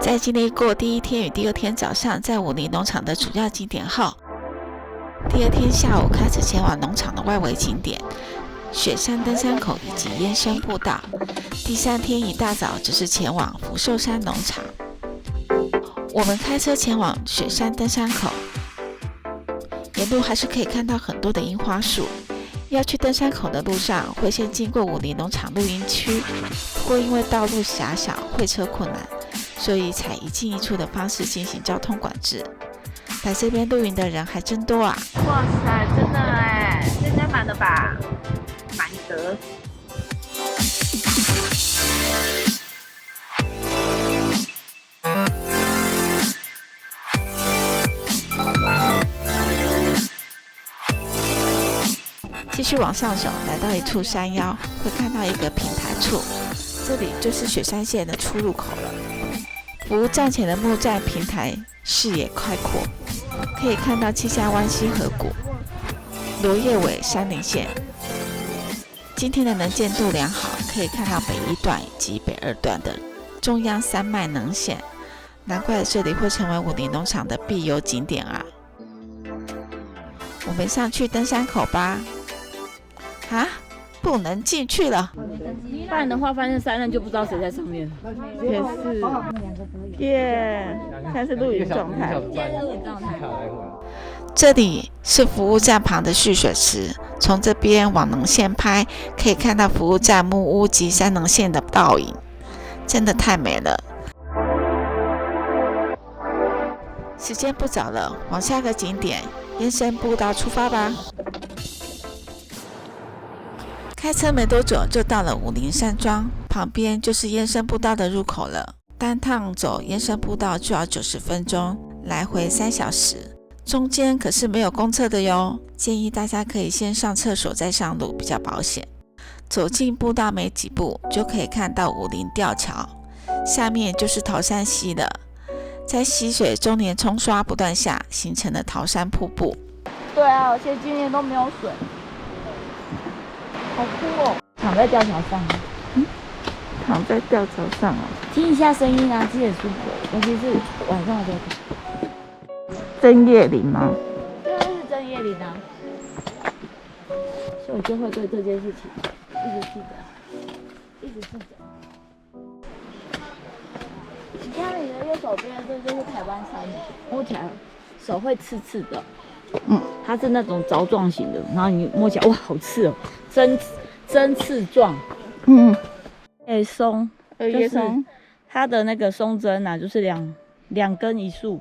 在经历过第一天与第二天早上在武陵农场的主要景点后，第二天下午开始前往农场的外围景点雪山登山口以及燕山步道。第三天一大早只是前往福寿山农场。我们开车前往雪山登山口，沿路还是可以看到很多的樱花树。要去登山口的路上会先经过武陵农场露营区，不过因为道路狭小会车困难，所以采一进一出的方式进行交通管制。来这边露营的人还真多啊！哇塞，真的哎，现在满了吧？满得。继续往上走，来到一处山腰，会看到一个平台处，这里就是雪山线的出入口了。服务站前的木栈平台视野开阔，可以看到七家湾溪河谷、流叶尾山林线。今天的能见度良好，可以看到北一段以及北二段的中央山脉能线，难怪这里会成为武陵农场的必游景点啊！我们上去登山口吧。啊，不能进去了。不然的话，发现山上就不知道谁在上面。也是，耶，现在是露营状态。这里是服务站旁的蓄水池，从这边往能线拍，可以看到服务站木屋及山能线的倒影，真的太美了。时间不早了，往下个景点燕山步道出发吧。开车没多久就到了武陵山庄，旁边就是燕山步道的入口了。单趟走燕山步道就要90分钟，来回3小时，中间可是没有公厕的哟，建议大家可以先上厕所再上路，比较保险。走进步道没几步就可以看到武陵吊桥，下面就是桃山溪了。在溪水终年冲刷不断下，形成了桃山瀑布。对啊，而且今年都没有水。好酷哦！躺在吊桥上，躺在吊桥上哦，听一下声音啊，其实也舒服，尤其是晚上的时候。针叶林吗？对，是针叶林啊，所以我就会对这件事情一直记得，一直记得。你看你的右手边，这就是台湾山，摸起来手会刺刺的。它是那种凿状型的，然后你摸起来，哇，好刺哦，针刺状。叶松，叶松，它的那个松针啊，就是两根一束，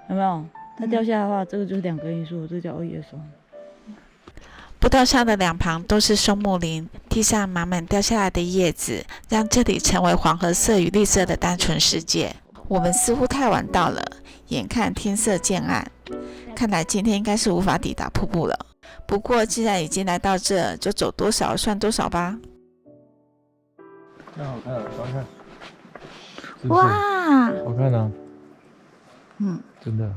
有没有？它掉下来的话，这个就是2根一束，这叫叶松。步道上的两旁都是松木林，地上满满掉下来的叶子，让这里成为黄褐色与绿色的单纯世界。我们似乎太晚到了，眼看天色渐暗，看来今天应该是无法抵达瀑布了。不过既然已经来到这，就走多少算多少吧。太好看了，好看。哇，好看啊！真的。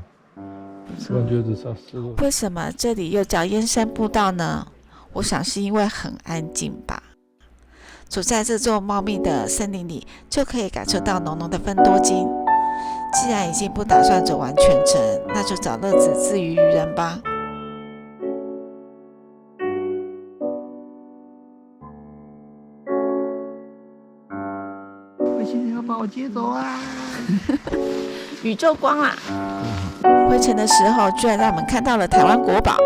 感觉只少4路。为什么这里又叫燕山步道呢？我想是因为很安静吧。走在这座茂密的森林里，就可以感受到浓浓的芬多精。既然已经不打算走完全程，那就找乐子自娱于人吧。我现在要把我接走啊！宇宙光啊！回程的时候，居然让我们看到了台湾国宝。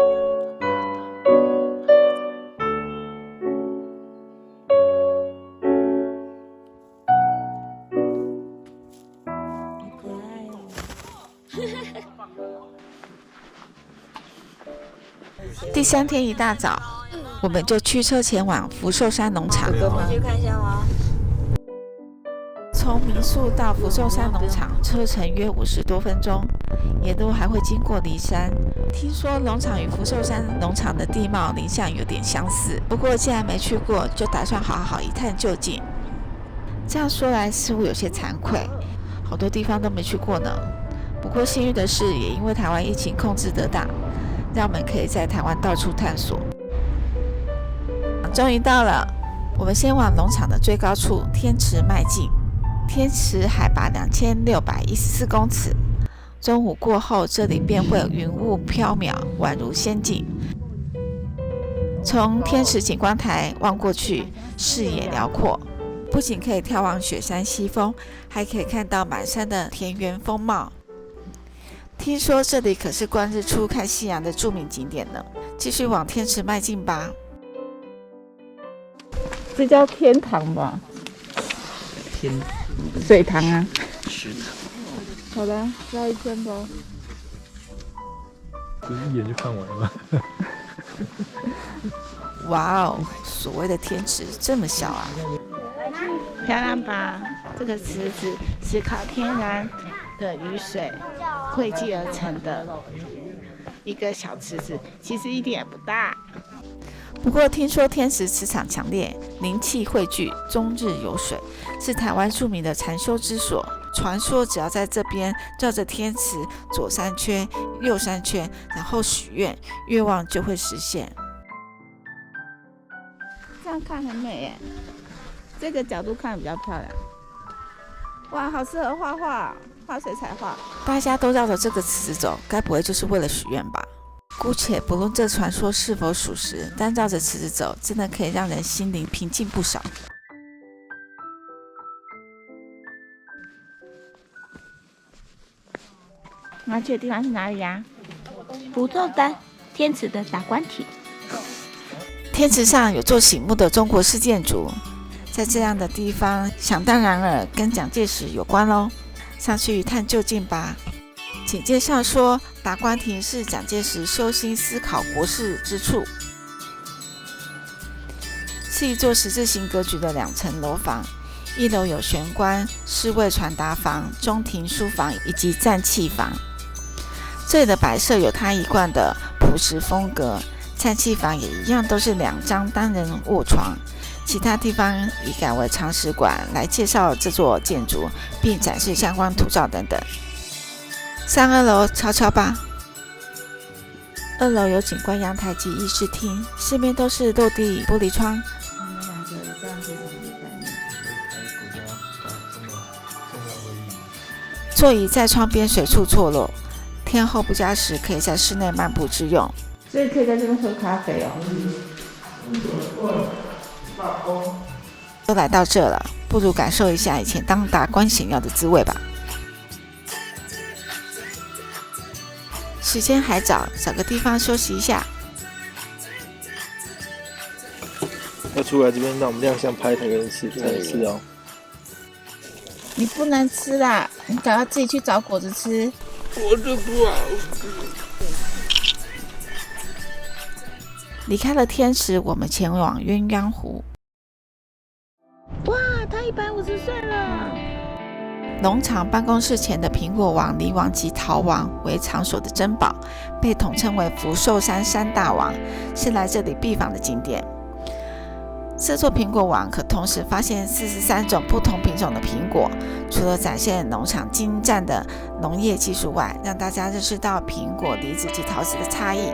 第3天一大早，我们就驱车前往福寿山农场。你去看一下吗？从民宿到福寿山农场车程约50多分钟，沿路还会经过梨山。听说农场与福寿山农场的地貌林相有点相似，不过既然没去过，就打算好一探究竟。这样说来似乎有些惭愧，好多地方都没去过呢。不过幸运的是，也因为台湾疫情控制得当，让我们可以在台湾到处探索。终于到了，我们先往农场的最高处天池迈进。天池海拔2614公尺，中午过后，这里便会云雾飘渺，宛如仙境。从天池景观台望过去，视野辽阔，不仅可以眺望雪山西峰，还可以看到满山的田园风貌。听说这里可是观日出、看夕阳的著名景点呢。继续往天池迈进吧。这叫天堂吧？天水塘啊。池塘。好的，绕一圈吧。不是一眼就看完了。哇哦，所谓的天池这么小啊！漂亮吧？这个池子是靠天然的雨水汇集而成的一个小池子，其实一点也不大。不过听说天池磁场强烈，灵气汇聚，终日有水，是台湾著名的禅修之所。传说只要在这边绕着天池左3圈、右3圈，然后许愿，愿望就会实现。这样看很美耶，这个角度看比较漂亮。哇，好适合画画，画水彩画。大家都绕着这个池子走，该不会就是为了许愿吧？姑且不论这传说是否属实，但绕着池子走，真的可以让人心灵平静不少。我要去的地方是哪里呀？福寿山天池的达官亭。天池上有座醒目的中国式建筑，在这样的地方，想当然尔跟蒋介石有关喽。上去一探究竟吧。请介绍说，达官亭是蒋介石修心思考国事之处，是一座十字形格局的2层楼房。1楼有玄关、侍卫传达房、中庭书房以及暂憩房。这里的摆设有他一贯的朴实风格，暂憩房也一样，都是2张单人卧床。其他地方已改为常识馆来介绍这座建筑，并展示相关图照等等。上2楼瞧瞧吧。2楼有景观阳台及议事厅，四面都是落地玻璃窗。座椅在窗边随处错落，天候不佳时可以在室内漫步之用。所以可以在这边喝咖啡哦。都来到这了，不如感受一下以前当达官显要的滋味吧。时间还早，找个地方休息一下。要出来这边让我们亮相拍才能吃哦。你不能吃啦，你赶快自己去找果子吃。我就不好。离开了天池，我们前往鸳鸯湖。哇，他150岁了！农场办公室前的苹果王、梨王及桃王为场所的珍宝，被统称为福寿山3大王，是来这里必访的景点。这座苹果王可同时发现43种不同品种的苹果，除了展现农场精湛的农业技术外，让大家认识到苹果、梨子及桃子的差异。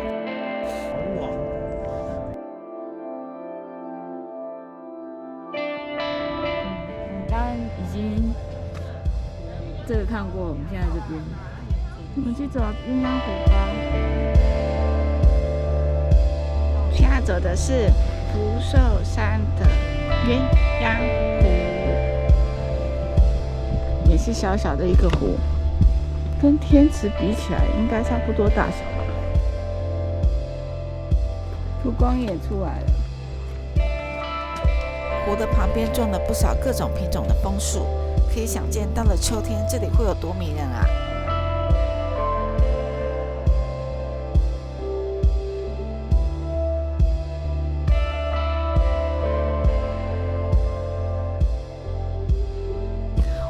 刚刚已经这个看过，我们现在这边，我们去走鸳鸯湖吧。现在走的是福寿山的鸳鸯湖，也是小小的一个湖，跟天池比起来应该差不多大小吧。曙光也出来了。湖的旁边种了不少各种品种的枫树，可以想见到了秋天这里会有多迷人啊！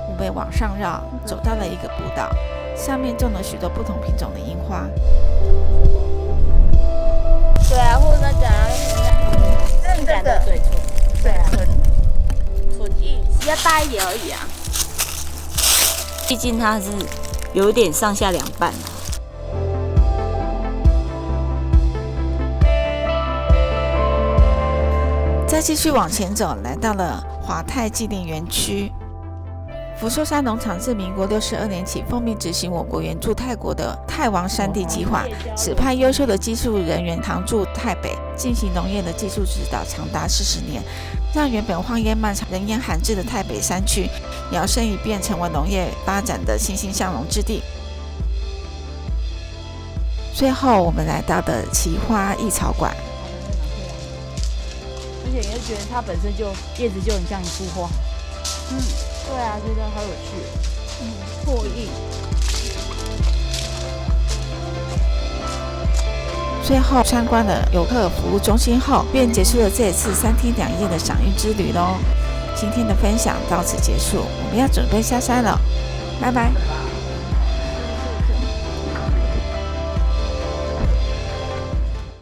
我们往上绕，走到了一个步道，上面种了许多不同品种的樱花。对啊，或那个自然的水纯，对啊，纯玉，只要大一点而已啊。毕竟它是有一点上下两半。再继续往前走，来到了华泰纪念园区。福寿山农场自民国62年起，奉命执行我国援助泰国的泰王山地计划，指派优秀的技术人员常驻泰北，进行农业的技术指导，长达40年，让原本荒烟漫长、人烟罕至的泰北山区摇身一变，成为农业发展的欣欣向荣之地。最后，我们来到的奇花异草馆，而且你会觉得它本身就叶子就很像一幅画。对啊，觉得好有趣。破印。最后参观了游客服务中心后，便结束了这一次3天2夜的赏樱之旅喽。今天的分享到此结束，我们要准备下山了，拜拜。